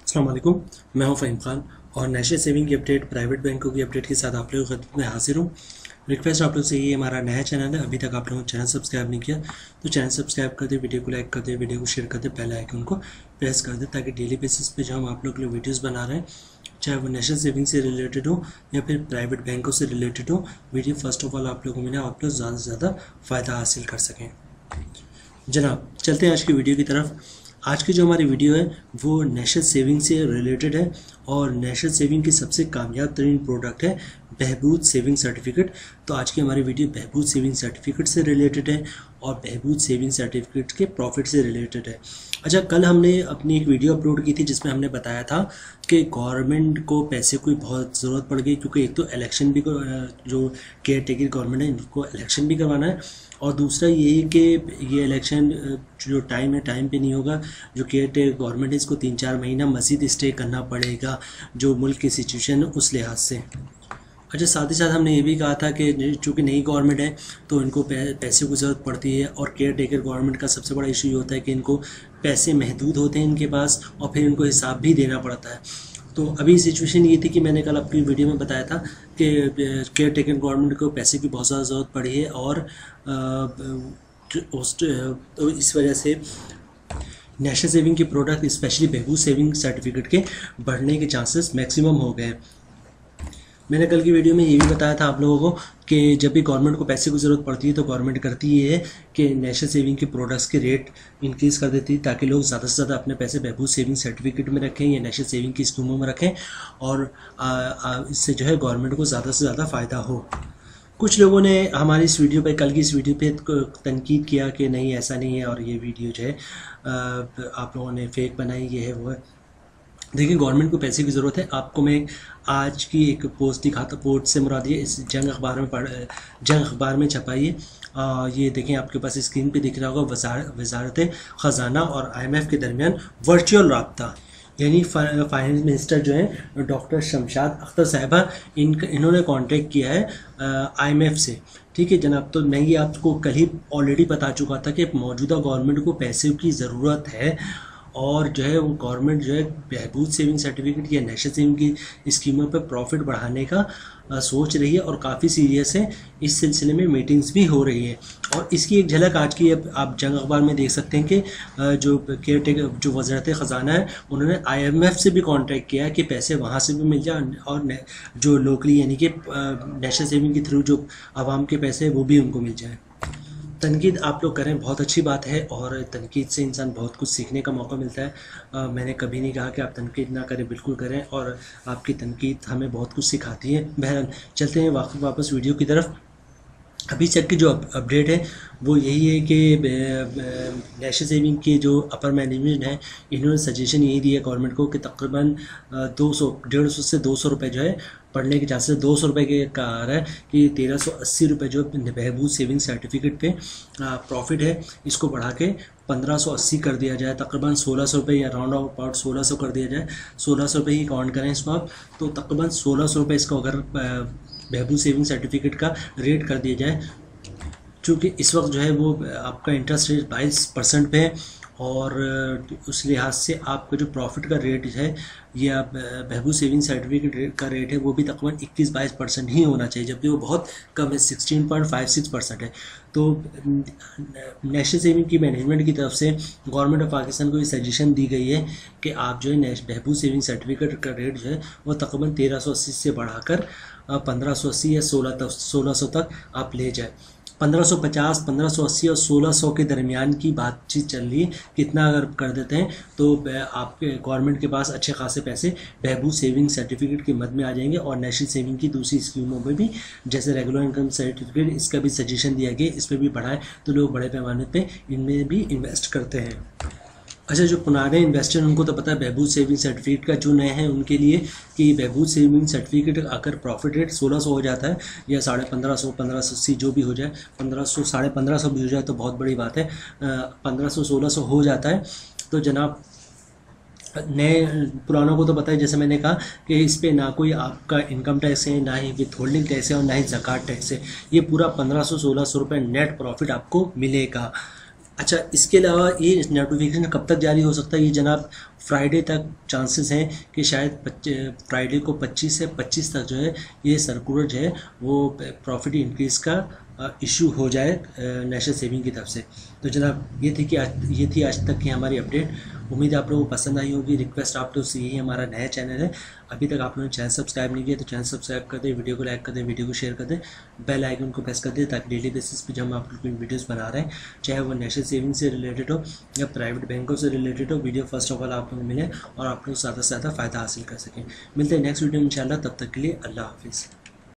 अस्सलाम वालेकुम। मैं हूं फ़हीम खान और नेशनल सेविंग की अपडेट, प्राइवेट बैंकों की अपडेट के साथ आप लोगों की खिदमत में हाजिर हूं। रिक्वेस्ट आप लोग से ये हमारा नया चैनल है, अभी तक आप लोगों ने चैनल सब्सक्राइब नहीं किया तो चैनल सब्सक्राइब कर दे, वीडियो को लाइक कर दे, वीडियो को शेयर कर दे, बेल आइकन को प्रेस कर दे ताकि डेली बेसिस पे जो हम आप लोग के लिए वीडियोज़ बना रहे हैं, चाहे वो नेशनल सेविंग से रिलेटेड हो या फिर प्राइवेट बैंकों से रिलेटेड हो, वीडियो फर्स्ट ऑफ ऑल आप लोगों को मिले, आप लोग ज़्यादा से ज़्यादा फ़ायदा हासिल कर सकें। जनाब चलते हैं आज की वीडियो की तरफ। आज की जो हमारी वीडियो है वो नेशनल सेविंग से रिलेटेड है और नेशनल सेविंग की सबसे कामयाब तरीन प्रोडक्ट है बहबूद सेविंग सर्टिफिकेट। तो आज की हमारी वीडियो बहबूद सेविंग सर्टिफिकेट से रिलेटेड है और बहबूद सेविंग सर्टिफिकेट के प्रॉफिट से रिलेटेड है। अच्छा, कल हमने अपनी एक वीडियो अपलोड की थी जिसमें हमने बताया था कि गवर्नमेंट को पैसे की बहुत ज़रूरत पड़ गई, क्योंकि एक तो इलेक्शन भी जो केयर टेकर गवर्नमेंट है इनको इलेक्शन भी करवाना है और दूसरा ये है कि ये इलेक्शन जो टाइम है टाइम पे नहीं होगा। जो केयर टेकर गवर्नमेंट है इसको 3-4 महीना मज़ीद स्टे करना पड़ेगा जो मुल्क की सिचुएशन है उस लिहाज से। अच्छा, साथ ही साथ हमने ये भी कहा था कि चूँकि नई गवर्नमेंट है तो इनको पैसे की ज़रूरत पड़ती है और केयर टेकर गवर्नमेंट का सबसे बड़ा इशू ये होता है कि इनको पैसे महदूद होते हैं इनके पास और फिर इनको हिसाब भी देना पड़ता है। तो अभी सिचुएशन ये थी कि मैंने कल अपनी वीडियो में बताया था कि केयर टेकर गवर्नमेंट को पैसे की बहुत ज़्यादा ज़रूरत पड़ी है और तो इस वजह से नेशनल सेविंग की प्रोडक्ट स्पेशली बहबूद सेविंग सर्टिफिकेट के बढ़ने के चांसेस मैक्सिमम हो गए। मैंने कल की वीडियो में ये भी बताया था आप लोगों को कि जब भी गवर्नमेंट को पैसे की ज़रूरत पड़ती है तो गवर्नमेंट करती ये है कि नेशनल सेविंग के प्रोडक्ट्स के रेट इंक्रीज़ कर देती है ताकि लोग ज़्यादा से ज़्यादा अपने पैसे बहबूद सेविंग सर्टिफिकेट में रखें या नेशनल सेविंग की स्कीमों में रखें और इससे जो है गवर्नमेंट को ज़्यादा से ज़्यादा फ़ायदा हो। कुछ लोगों ने हमारी इस वीडियो पे, कल की इस वीडियो पे तनकीद किया कि नहीं ऐसा नहीं है और ये वीडियो जो है आप लोगों ने फेक बनाई, ये है वो है। देखिए, गवर्नमेंट को पैसे की ज़रूरत है। आपको मैं आज की एक पोस्ट दिखाता, पोस्ट से मुराद ये इस जंग अखबार में छपाई है। ये देखें, आपके पास स्क्रीन पे दिख रहा होगा, वजारत ख़जाना और IMF के दरमियान वर्चुअल राब्ता, यानी फाइनेंस मिनिस्टर जो हैं डॉक्टर शमशाद अख्तर साहिबा, इन्होंने कॉन्टेक्ट किया है IMF से। ठीक है जनाब, तो मैं ये आपको कल ही ऑलरेडी बता चुका था कि मौजूदा गवर्नमेंट को पैसे की ज़रूरत है और जो है वो गवर्नमेंट जो है बहबूद सेविंग सर्टिफिकेट या नेशनल सेविंग की स्कीमों पर प्रॉफिट बढ़ाने का सोच रही है और काफ़ी सीरियस है। इस सिलसिले में मीटिंग्स भी हो रही है और इसकी एक झलक आज की आप जंग अखबार में देख सकते हैं कि जो केयर टेकर जो वज़ारत ख़जाना है उन्होंने IMF से भी कॉन्टैक्ट किया है कि पैसे वहाँ से भी मिल जाए और जो लोकली यानी कि नेशनल सेविंग के थ्रू जो आवाम के पैसे हैं वो भी उनको मिल जाए। तनकीद आप लोग करें, बहुत अच्छी बात है और तनकीद से इंसान बहुत कुछ सीखने का मौका मिलता है। मैंने कभी नहीं कहा कि आप तनकीद ना करें, बिल्कुल करें और आपकी तनकीद हमें बहुत कुछ सिखाती है। बहरहाल चलते हैं वापस वीडियो की तरफ। अभी तक की जो अपडेट है वो यही है कि नेशनल सेविंग के जो अपर मैनेजमेंट है इन्होंने सजेशन यही दिया गवर्नमेंट को कि तकरीबन 150 से 200 रुपये जो है पढ़ने के चांसेस 200 रुपये के का आ रहा है कि 1380 रुपये जो बहबूद सेविंग सर्टिफिकेट पे प्रॉफिट है इसको बढ़ा के 1580 कर दिया जाए, तकरीबन 1600 रुपये या राउंड अबाउट 1600 कर दिया जाए। 1600 रुपये ही काउंट करें इसको आप, तो तकरीबन 1600 रुपये इसको अगर बहबूद सेविंग सर्टिफिकेट का रेट कर दिया जाए, चूँकि इस वक्त जो है वो आपका इंटरेस्ट रेट 22% पे है और उस लिहाज से आपका जो प्रॉफिट का रेट है या बहबूद सेविंग सर्टिफिकेट का रेट है वो भी तकरीबन 21-22% ही होना चाहिए, जबकि वो बहुत कम है, 16.56% है। तो नेशनल सेविंग की मैनेजमेंट की तरफ से गवर्नमेंट ऑफ पाकिस्तान को ये सजेशन दी गई है कि आप जो है बहबूद सेविंग सर्टिफिकेट का रेट जो है वो तकरीबन 1380 से बढ़ाकर 1580 या 1600 तक आप ले जाए। 1550, 1580 और 1600 के दरमियान की बातचीत चल रही है। कितना अगर कर देते हैं तो आपके गवर्नमेंट के पास अच्छे खासे पैसे बहबूद सेविंग सर्टिफिकेट की मद में आ जाएंगे और नेशनल सेविंग की दूसरी स्कीमों में भी, जैसे रेगुलर इनकम सर्टिफिकेट, इसका भी सजेशन दिया गया, इस पर भी बढ़ाएं तो लोग बड़े पैमाने पे इनमें भी इन्वेस्ट करते हैं। अच्छा, जो पुराने इन्वेस्टर उनको तो पता है बहबूद सेविंग सर्टिफिकेट का, जो नए हैं उनके लिए कि बहबूद सेविंग सर्टिफिकेट अगर प्रॉफिट रेट 1600 हो जाता है या 1550, 1580 जो भी हो जाए, 1500, 1550 भी हो जाए तो बहुत बड़ी बात है। 1500, 1600 हो जाता है तो जनाब नए पुरानों को तो पता है, जैसे मैंने कहा कि इस पे ना कोई आपका इनकम टैक्स है, ना ही विथ होल्डिंग टैक्स है और ना ही ज़कात टैक्स है। ये पूरा 1500-1600 रुपये नेट प्रॉफिट आपको मिलेगा। अच्छा, इसके अलावा ये नोटिफिकेशन कब तक जारी हो सकता है? ये जनाब फ्राइडे तक चांसेस हैं कि शायद फ्राइडे को 25 से 25 तक जो है ये सर्कुलर जो है वो प्रॉफिट इंक्रीज का इशू हो जाए नेशनल सेविंग की तरफ से। तो जनाब ये थी आज तक की हमारी अपडेट। उम्मीद है आप लोगों को पसंद आई होगी। रिक्वेस्ट आप लोग से यही हमारा नया चैनल है, अभी तक आप लोगों ने चैनल सब्सक्राइब नहीं किया तो चैनल सब्सक्राइब कर दें, वीडियो को लाइक कर दें, वीडियो को शेयर कर दें, बेल आइकन को प्रेस कर दें ताकि डेली बेसिस पे जब हम आप लोग कोई वीडियोस बना रहे हैं, चाहे वो नेशनल सेविंग से रिलेटेड हो या प्राइवेट बैंकों से रिलेटेड हो, वीडियो फर्स्ट ऑफ ऑल आप लोग मिले और आप लोग ज़्यादा से ज़्यादा फ़ायदा हासिल कर सकें। मिलते हैं नेक्स्ट वीडियो में इंशाल्लाह। तब तक के लिए अल्लाह हाफिज़।